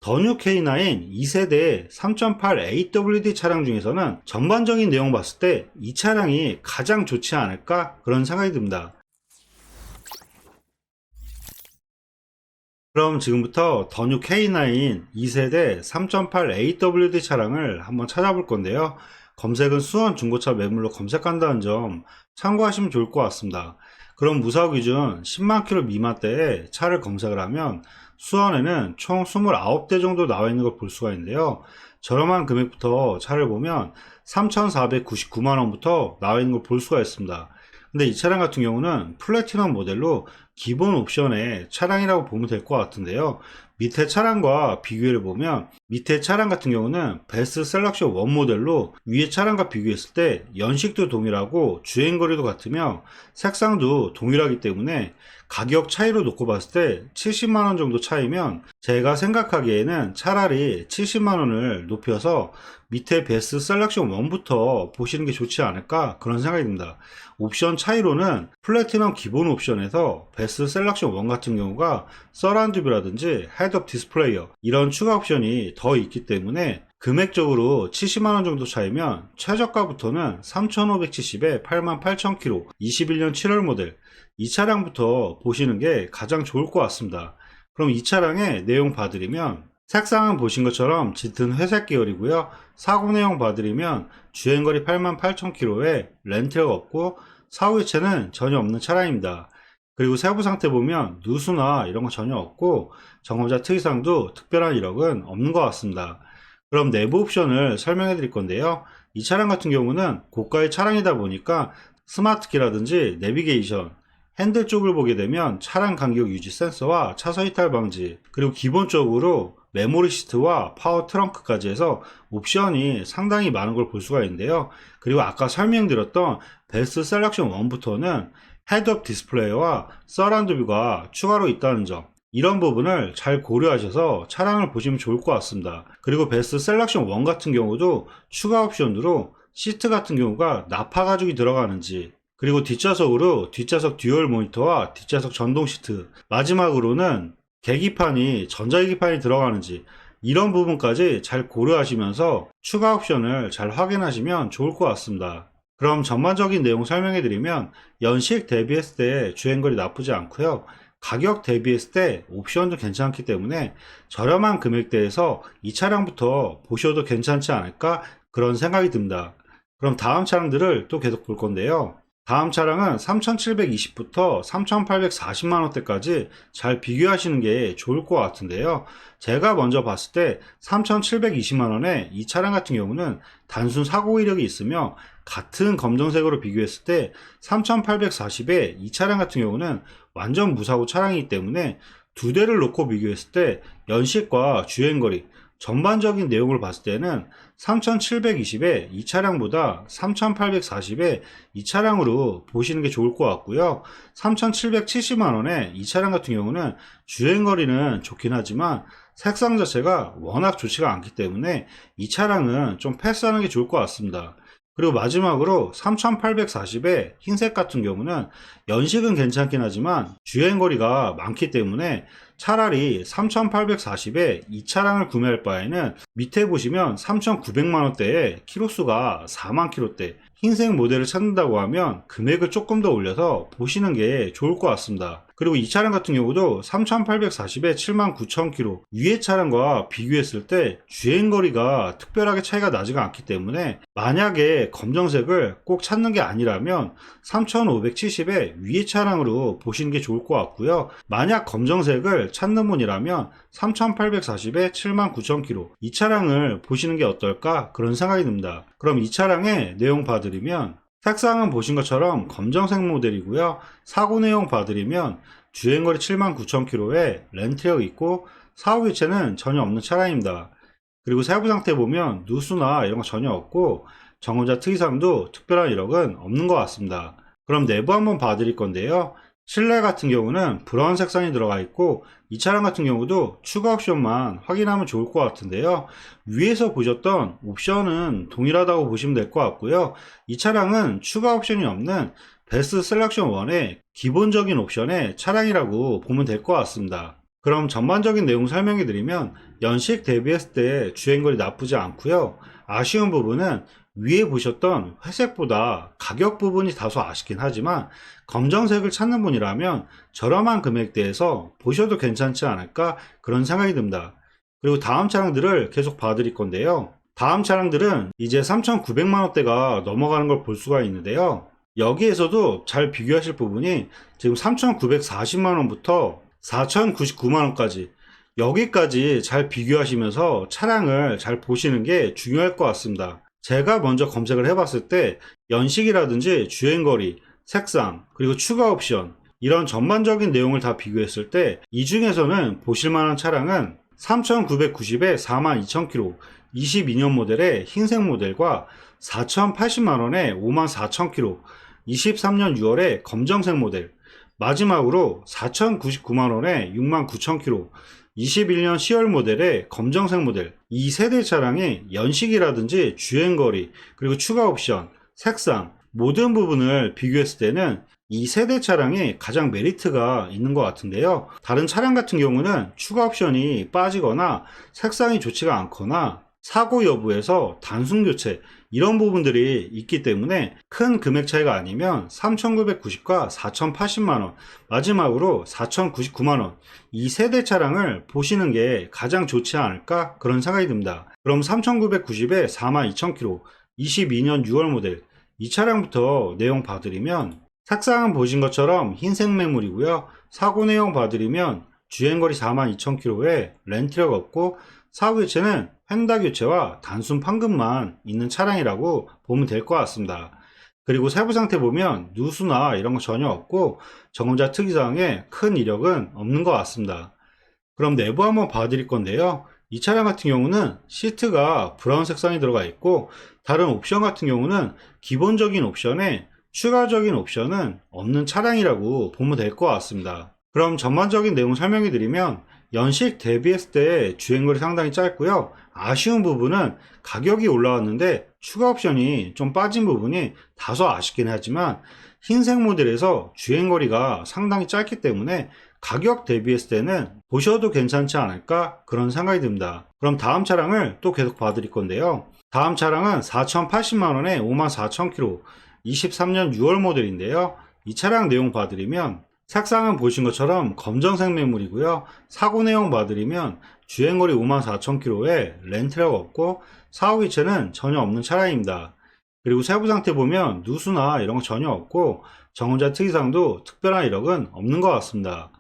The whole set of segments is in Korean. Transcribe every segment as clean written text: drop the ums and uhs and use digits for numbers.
더뉴 K9 2세대 3.8 AWD 차량 중에서는 전반적인 내용 봤을 때 이 차량이 가장 좋지 않을까 그런 생각이 듭니다. 그럼 지금부터 더뉴 K9 2세대 3.8 AWD 차량을 한번 찾아볼 건데요. 검색은 수원 중고차 매물로 검색한다는 점 참고하시면 좋을 것 같습니다. 그럼 무사고 기준 10만 킬로 미만대의 차를 검색을 하면 수원에는 총 29대 정도 나와 있는 걸 볼 수가 있는데요. 저렴한 금액부터 차를 보면 3,499만원부터 나와 있는 걸 볼 수가 있습니다. 근데 이 차량 같은 경우는 플래티넘 모델로 기본 옵션의 차량이라고 보면 될 것 같은데요. 밑에 차량과 비교를 보면 밑에 차량 같은 경우는 베스트 셀렉션 1 모델로 위에 차량과 비교했을 때 연식도 동일하고 주행거리도 같으며 색상도 동일하기 때문에 가격 차이로 놓고 봤을 때 70만원 정도 차이면 제가 생각하기에는 차라리 70만원을 높여서 밑에 베스트 셀렉션 1부터 보시는 게 좋지 않을까 그런 생각이 듭니다. 옵션 차이로는 플래티넘 기본 옵션에서 베스트 셀렉션 1 같은 경우가 서라운드 뷰라든지 헤드업 디스플레이어 이런 추가 옵션이 더 있기 때문에 금액적으로 70만원 정도 차이면 최저가부터는 3,570에 88,000km 21년 7월 모델 이 차량부터 보시는 게 가장 좋을 것 같습니다. 그럼 이 차량의 내용 봐드리면 색상은 보신 것처럼 짙은 회색 계열이고요. 사고 내용 봐드리면 주행거리 88,000km에 렌트가 없고 사후유체는 전혀 없는 차량입니다. 그리고 세부 상태 보면 누수나 이런 거 전혀 없고 점검자 특이사항도 특별한 이력은 없는 것 같습니다. 그럼 내부 옵션을 설명해 드릴 건데요. 이 차량 같은 경우는 고가의 차량이다 보니까 스마트키라든지 내비게이션, 핸들 쪽을 보게 되면 차량 간격 유지 센서와 차선 이탈 방지, 그리고 기본적으로 메모리 시트와 파워 트렁크까지 해서 옵션이 상당히 많은 걸 볼 수가 있는데요. 그리고 아까 설명드렸던 베스트 셀렉션 1부터는 헤드업 디스플레이와 서라운드 뷰가 추가로 있다는 점, 이런 부분을 잘 고려하셔서 차량을 보시면 좋을 것 같습니다. 그리고 베스트 셀렉션 1 같은 경우도 추가 옵션으로 시트 같은 경우가 나파 가죽이 들어가는지, 그리고 뒷좌석으로 뒷좌석 듀얼 모니터와 뒷좌석 전동 시트, 마지막으로는 계기판이 전자계기판이 들어가는지 이런 부분까지 잘 고려하시면서 추가 옵션을 잘 확인하시면 좋을 것 같습니다. 그럼 전반적인 내용 설명해 드리면 연식 대비했을 때 주행거리 나쁘지 않고요. 가격 대비했을 때 옵션도 괜찮기 때문에 저렴한 금액대에서 이 차량부터 보셔도 괜찮지 않을까 그런 생각이 듭니다. 그럼 다음 차량들을 또 계속 볼 건데요. 다음 차량은 3,720부터 3,840만원대까지 잘 비교하시는 게 좋을 것 같은데요. 제가 먼저 봤을 때 3,720만원에 이 차량 같은 경우는 단순 사고 이력이 있으며 같은 검정색으로 비교했을 때 3,840에 이 차량 같은 경우는 완전 무사고 차량이기 때문에 두 대를 놓고 비교했을 때 연식과 주행거리, 전반적인 내용을 봤을 때는 3,720에 이 차량보다 3,840에 이 차량으로 보시는 게 좋을 것 같고요. 3,770만원에 이 차량 같은 경우는 주행거리는 좋긴 하지만 색상 자체가 워낙 좋지가 않기 때문에 이 차량은 좀 패스하는 게 좋을 것 같습니다. 그리고 마지막으로 3,840의 흰색 같은 경우는 연식은 괜찮긴 하지만 주행거리가 많기 때문에 차라리 3,840에 이 차량을 구매할 바에는 밑에 보시면 3,900만원대에 키로수가 4만 킬로대 흰색 모델을 찾는다고 하면 금액을 조금 더 올려서 보시는 게 좋을 것 같습니다. 그리고 이 차량 같은 경우도 3,840에 79,000km 위의 차량과 비교했을 때 주행거리가 특별하게 차이가 나지가 않기 때문에 만약에 검정색을 꼭 찾는 게 아니라면 3,570에 위의 차량으로 보시는 게 좋을 것 같고요. 만약 검정색을 찾는 분이라면 3,840에 79,000km 이 차량을 보시는 게 어떨까 그런 생각이 듭니다. 그럼 이 차량의 내용 봐드리면 색상은 보신 것처럼 검정색 모델이고요. 사고 내용 봐드리면 주행거리 79,000km에 렌트가 있고 사후유체는 전혀 없는 차량입니다. 그리고 세부 상태 보면 누수나 이런 거 전혀 없고 점검자 특이사항도 특별한 이력은 없는 것 같습니다. 그럼 내부 한번 봐드릴 건데요. 실내 같은 경우는 브라운 색상이 들어가 있고 이 차량 같은 경우도 추가 옵션만 확인하면 좋을 것 같은데요. 위에서 보셨던 옵션은 동일하다고 보시면 될 것 같고요. 이 차량은 추가 옵션이 없는 베스트 셀렉션 1의 기본적인 옵션의 차량이라고 보면 될 것 같습니다. 그럼 전반적인 내용 설명해 드리면 연식 대비했을 때 주행거리 나쁘지 않고요. 아쉬운 부분은 위에 보셨던 회색보다 가격 부분이 다소 아쉽긴 하지만 검정색을 찾는 분이라면 저렴한 금액대에서 보셔도 괜찮지 않을까 그런 생각이 듭니다. 그리고 다음 차량들을 계속 봐드릴 건데요. 다음 차량들은 이제 3,900만 원대가 넘어가는 걸 볼 수가 있는데요. 여기에서도 잘 비교하실 부분이 지금 3,940만 원부터 4,099만 원까지 여기까지 잘 비교하시면서 차량을 잘 보시는 게 중요할 것 같습니다. 제가 먼저 검색을 해봤을 때 연식이라든지 주행거리, 색상, 그리고 추가 옵션 이런 전반적인 내용을 다 비교했을 때 이 중에서는 보실만한 차량은 3,990에 42,000km 22년 모델의 흰색 모델과 4,080만원에 54,000km 23년 6월의 검정색 모델, 마지막으로 4,099만원에 69,000km 21년 10월 모델의 검정색 모델, 이 세대 차량이 연식이라든지 주행거리 그리고 추가 옵션, 색상 모든 부분을 비교했을 때는 이 세대 차량이 가장 메리트가 있는 것 같은데요. 다른 차량 같은 경우는 추가 옵션이 빠지거나 색상이 좋지가 않거나 사고 여부에서 단순 교체 이런 부분들이 있기 때문에 큰 금액 차이가 아니면 3,990과 4,080만원 마지막으로 4,099만원 이 세대 차량을 보시는 게 가장 좋지 않을까 그런 생각이 듭니다. 그럼 3,990에 42,000km 22년 6월 모델 이 차량부터 내용 봐드리면 색상은 보신 것처럼 흰색 매물이고요. 사고 내용 봐드리면 주행거리 42,000km에 렌트력 없고 사후 교체는 휀다 교체와 단순 판금만 있는 차량이라고 보면 될 것 같습니다. 그리고 세부 상태 보면 누수나 이런 거 전혀 없고 전원자 특이사항에 큰 이력은 없는 것 같습니다. 그럼 내부 한번 봐드릴 건데요. 이 차량 같은 경우는 시트가 브라운 색상이 들어가 있고 다른 옵션 같은 경우는 기본적인 옵션에 추가적인 옵션은 없는 차량이라고 보면 될 것 같습니다. 그럼 전반적인 내용 설명해 드리면 연식 대비했을 때 주행거리 상당히 짧고요. 아쉬운 부분은 가격이 올라왔는데 추가 옵션이 좀 빠진 부분이 다소 아쉽긴 하지만 흰색 모델에서 주행거리가 상당히 짧기 때문에 가격 대비했을 때는 보셔도 괜찮지 않을까 그런 생각이 듭니다. 그럼 다음 차량을 또 계속 봐드릴 건데요. 다음 차량은 4,080만원에 54,000km 23년 6월 모델인데요. 이 차량 내용 봐드리면 색상은 보신 것처럼 검정색 매물이고요. 사고 내용 봐드리면 주행거리 54,000km에 렌트력 없고 사후 기체는 전혀 없는 차량입니다. 그리고 세부 상태 보면 누수나 이런 거 전혀 없고 정원자 특이사항도 특별한 이력은 없는 것 같습니다.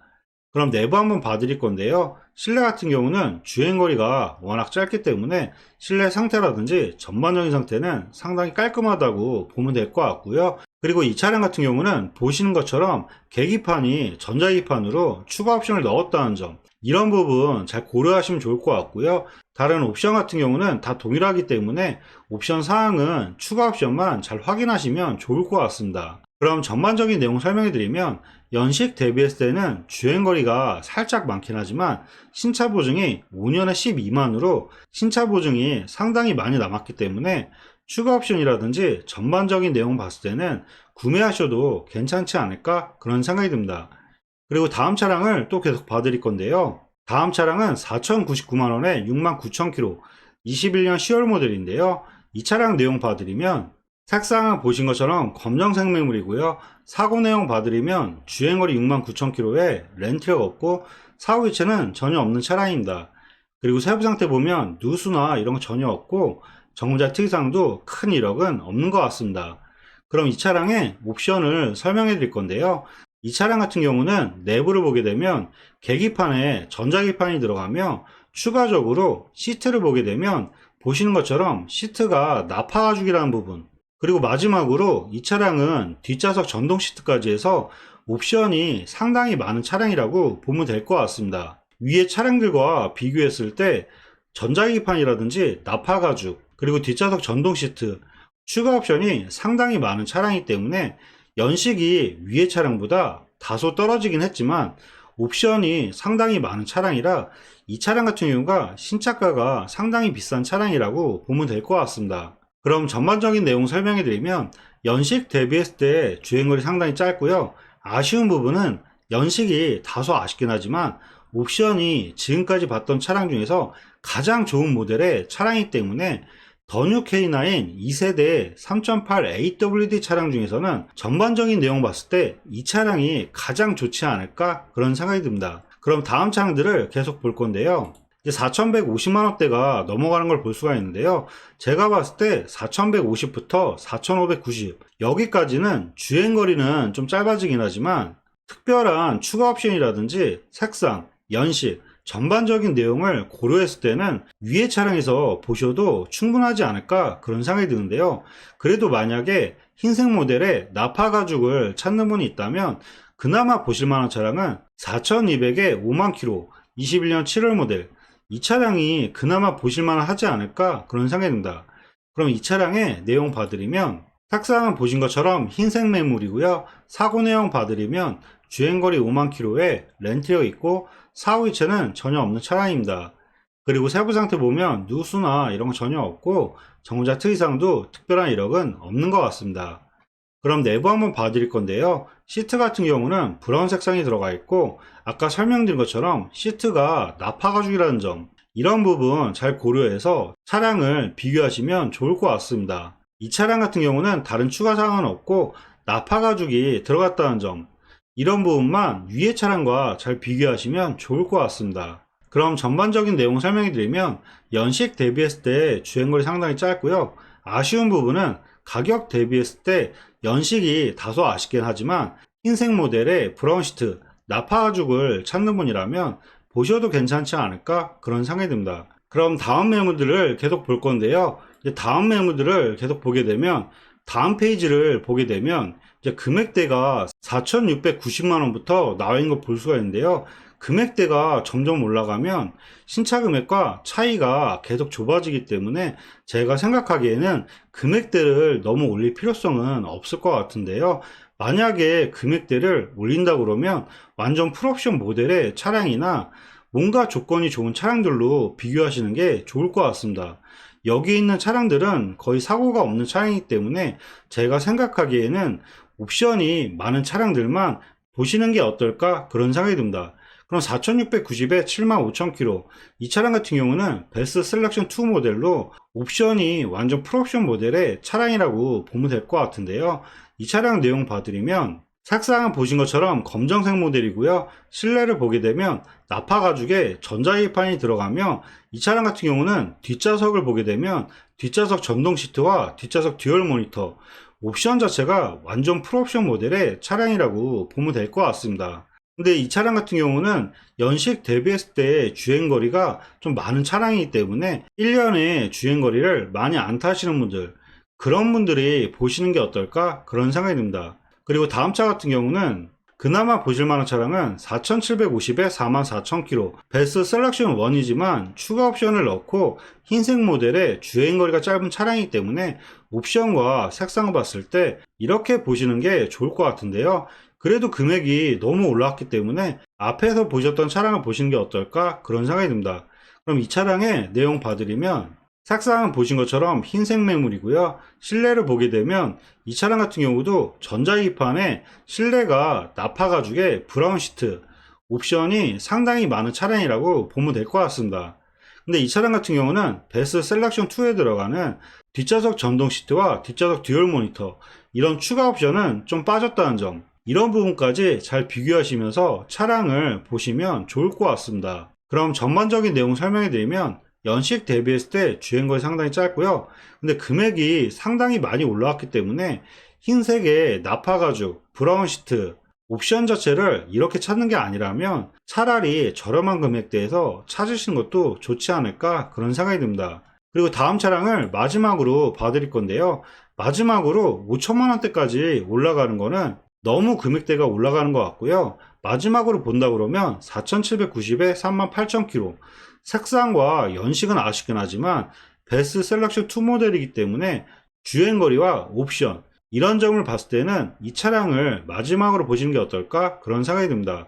그럼 내부 한번 봐드릴 건데요. 실내 같은 경우는 주행거리가 워낙 짧기 때문에 실내 상태라든지 전반적인 상태는 상당히 깔끔하다고 보면 될 것 같고요. 그리고 이 차량 같은 경우는 보시는 것처럼 계기판이 전자계기판으로 추가 옵션을 넣었다는 점 이런 부분 잘 고려하시면 좋을 것 같고요. 다른 옵션 같은 경우는 다 동일하기 때문에 옵션 사항은 추가 옵션만 잘 확인하시면 좋을 것 같습니다. 그럼 전반적인 내용 설명해 드리면 연식 대비했을 때는 주행거리가 살짝 많긴 하지만 신차 보증이 5년에 12만으로 신차 보증이 상당히 많이 남았기 때문에 추가 옵션이라든지 전반적인 내용 봤을 때는 구매하셔도 괜찮지 않을까 그런 생각이 듭니다. 그리고 다음 차량을 또 계속 봐드릴 건데요. 다음 차량은 4,099만원에 69,000km 21년 10월 모델인데요. 이 차량 내용 봐드리면 색상은 보신 것처럼 검정색 매물이고요. 사고 내용 봐드리면 주행거리 69,000km에 렌트력 없고 사후 교체는 전혀 없는 차량입니다. 그리고 세부 상태 보면 누수나 이런 거 전혀 없고 정자 특이사항도 큰 이력은 없는 것 같습니다. 그럼 이 차량의 옵션을 설명해 드릴 건데요. 이 차량 같은 경우는 내부를 보게 되면 계기판에 전자계기판이 들어가며 추가적으로 시트를 보게 되면 보시는 것처럼 시트가 나파 가죽이라는 부분 그리고 마지막으로 이 차량은 뒷좌석 전동 시트까지 해서 옵션이 상당히 많은 차량이라고 보면 될 것 같습니다. 위의 차량들과 비교했을 때 전자계기판이라든지 나파 가죽 그리고 뒷좌석 전동 시트 추가 옵션이 상당히 많은 차량이기 때문에 연식이 위의 차량보다 다소 떨어지긴 했지만 옵션이 상당히 많은 차량이라 이 차량 같은 경우가 신차가가 상당히 비싼 차량이라고 보면 될 것 같습니다. 그럼 전반적인 내용 설명해 드리면 연식 대비했을 때 주행거리 상당히 짧고요. 아쉬운 부분은 연식이 다소 아쉽긴 하지만 옵션이 지금까지 봤던 차량 중에서 가장 좋은 모델의 차량이기 때문에 더 뉴 K9 2세대 3.8 AWD 차량 중에서는 전반적인 내용 봤을 때 이 차량이 가장 좋지 않을까 그런 생각이 듭니다. 그럼 다음 차량들을 계속 볼 건데요. 이제 4150만원대가 넘어가는 걸 볼 수가 있는데요. 제가 봤을 때 4150부터 4590 여기까지는 주행거리는 좀 짧아지긴 하지만 특별한 추가 옵션이라든지 색상, 연식, 전반적인 내용을 고려했을 때는 위의 차량에서 보셔도 충분하지 않을까 그런 생각이 드는데요. 그래도 만약에 흰색 모델의 나파 가죽을 찾는 분이 있다면 그나마 보실 만한 차량은 4200에 5만 킬로 21년 7월 모델, 이 차량이 그나마 보실만 하지 않을까 그런 생각이 듭니다. 그럼 이 차량의 내용 봐드리면 색상은 보신 것처럼 흰색 매물이고요. 사고 내용 봐드리면 주행거리 5만 킬로에 렌트되어 있고 사후이체는 전혀 없는 차량입니다. 그리고 세부 상태 보면 누수나 이런 거 전혀 없고 정자 특이사항도 특별한 이력은 없는 것 같습니다. 그럼 내부 한번 봐드릴 건데요. 시트 같은 경우는 브라운 색상이 들어가 있고 아까 설명드린 것처럼 시트가 나파 가죽이라는 점, 이런 부분 잘 고려해서 차량을 비교하시면 좋을 것 같습니다. 이 차량 같은 경우는 다른 추가 사항은 없고 나파 가죽이 들어갔다는 점, 이런 부분만 위의 차량과 잘 비교하시면 좋을 것 같습니다. 그럼 전반적인 내용 설명해 드리면 연식 대비했을 때 주행거리 상당히 짧고요. 아쉬운 부분은 가격 대비했을 때 연식이 다소 아쉽긴 하지만 흰색 모델의 브라운 시트, 나파 가죽을 찾는 분이라면 보셔도 괜찮지 않을까 그런 생각이 듭니다. 그럼 다음 매물들을 계속 볼 건데요. 이제 다음 매물들을 계속 보게 되면 다음 페이지를 보게 되면 이제 금액대가 4,690만원부터 나와 있는 걸 볼 수가 있는데요. 금액대가 점점 올라가면 신차 금액과 차이가 계속 좁아지기 때문에 제가 생각하기에는 금액대를 너무 올릴 필요성은 없을 것 같은데요. 만약에 금액대를 올린다 그러면 완전 풀옵션 모델의 차량이나 뭔가 조건이 좋은 차량들로 비교하시는 게 좋을 것 같습니다. 여기 있는 차량들은 거의 사고가 없는 차량이기 때문에 제가 생각하기에는 옵션이 많은 차량들만 보시는 게 어떨까 그런 생각이 듭니다. 그럼 4690에 75,000km, 이 차량 같은 경우는 베스트 셀렉션 2 모델로 옵션이 완전 풀옵션 모델의 차량이라고 보면 될 것 같은데요. 이 차량 내용 봐드리면 색상은 보신 것처럼 검정색 모델이고요. 실내를 보게 되면 나파 가죽에 전자기판이 들어가며 이 차량 같은 경우는 뒷좌석을 보게 되면 뒷좌석 전동 시트와 뒷좌석 듀얼 모니터, 옵션 자체가 완전 풀옵션 모델의 차량이라고 보면 될 것 같습니다. 근데 이 차량 같은 경우는 연식 대비했을 때 주행거리가 좀 많은 차량이기 때문에 1년에 주행거리를 많이 안 타시는 분들, 그런 분들이 보시는 게 어떨까 그런 생각이 듭니다. 그리고 다음 차 같은 경우는 그나마 보실만한 차량은 4750에 44,000km, 베스트 셀렉션 1이지만 추가 옵션을 넣고 흰색 모델의 주행거리가 짧은 차량이기 때문에 옵션과 색상을 봤을 때 이렇게 보시는 게 좋을 것 같은데요. 그래도 금액이 너무 올라왔기 때문에 앞에서 보셨던 차량을 보시는 게 어떨까 그런 생각이 듭니다. 그럼 이 차량의 내용 봐드리면 색상은 보신 것처럼 흰색 매물이고요. 실내를 보게 되면 이 차량 같은 경우도 전자기판에 실내가 나파 가죽의 브라운 시트, 옵션이 상당히 많은 차량이라고 보면 될 것 같습니다. 근데 이 차량 같은 경우는 베스트 셀렉션 2에 들어가는 뒷좌석 전동 시트와 뒷좌석 듀얼 모니터, 이런 추가 옵션은 좀 빠졌다는 점, 이런 부분까지 잘 비교하시면서 차량을 보시면 좋을 것 같습니다. 그럼 전반적인 내용 설명해 드리면 연식 대비했을 때 주행거리 상당히 짧고요. 근데 금액이 상당히 많이 올라왔기 때문에 흰색의 나파 가죽, 브라운 시트, 옵션 자체를 이렇게 찾는 게 아니라면 차라리 저렴한 금액대에서 찾으시는 것도 좋지 않을까 그런 생각이 듭니다. 그리고 다음 차량을 마지막으로 봐드릴 건데요. 마지막으로 5천만 원대까지 올라가는 거는 너무 금액대가 올라가는 것 같고요. 마지막으로 본다 그러면 4790에 38,000km, 색상과 연식은 아쉽긴 하지만 베스트 셀렉션 2 모델이기 때문에 주행거리와 옵션, 이런 점을 봤을 때는 이 차량을 마지막으로 보시는 게 어떨까 그런 생각이 듭니다.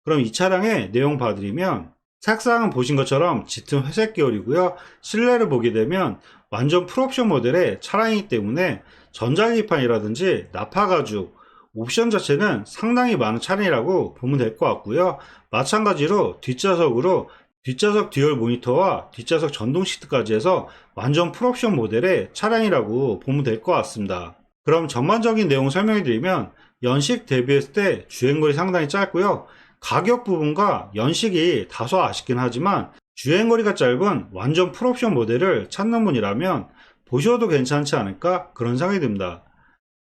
그럼 이 차량의 내용 봐드리면 색상은 보신 것처럼 짙은 회색 계열이고요. 실내를 보게 되면 완전 풀옵션 모델의 차량이기 때문에 전자기판이라든지 나파 가죽, 옵션 자체는 상당히 많은 차량이라고 보면 될 것 같고요. 마찬가지로 뒷좌석 듀얼 모니터와 뒷좌석 전동 시트까지 해서 완전 풀옵션 모델의 차량이라고 보면 될 것 같습니다. 그럼 전반적인 내용 설명해 드리면, 연식 대비했을 때 주행거리 상당히 짧고요. 가격 부분과 연식이 다소 아쉽긴 하지만 주행거리가 짧은 완전 풀옵션 모델을 찾는 분이라면 보셔도 괜찮지 않을까 그런 생각이 듭니다.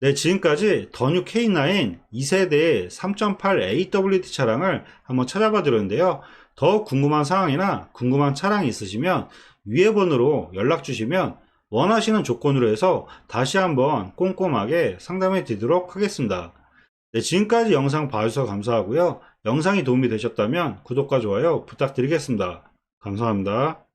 네, 지금까지 더뉴 K9 2세대 3.8 AWD 차량을 한번 찾아봐 드렸는데요. 더 궁금한 사항이나 궁금한 차량이 있으시면 위에 번호로 연락 주시면 원하시는 조건으로 해서 다시 한번 꼼꼼하게 상담해 드리도록 하겠습니다. 네, 지금까지 영상 봐주셔서 감사하고요. 영상이 도움이 되셨다면 구독과 좋아요 부탁드리겠습니다. 감사합니다.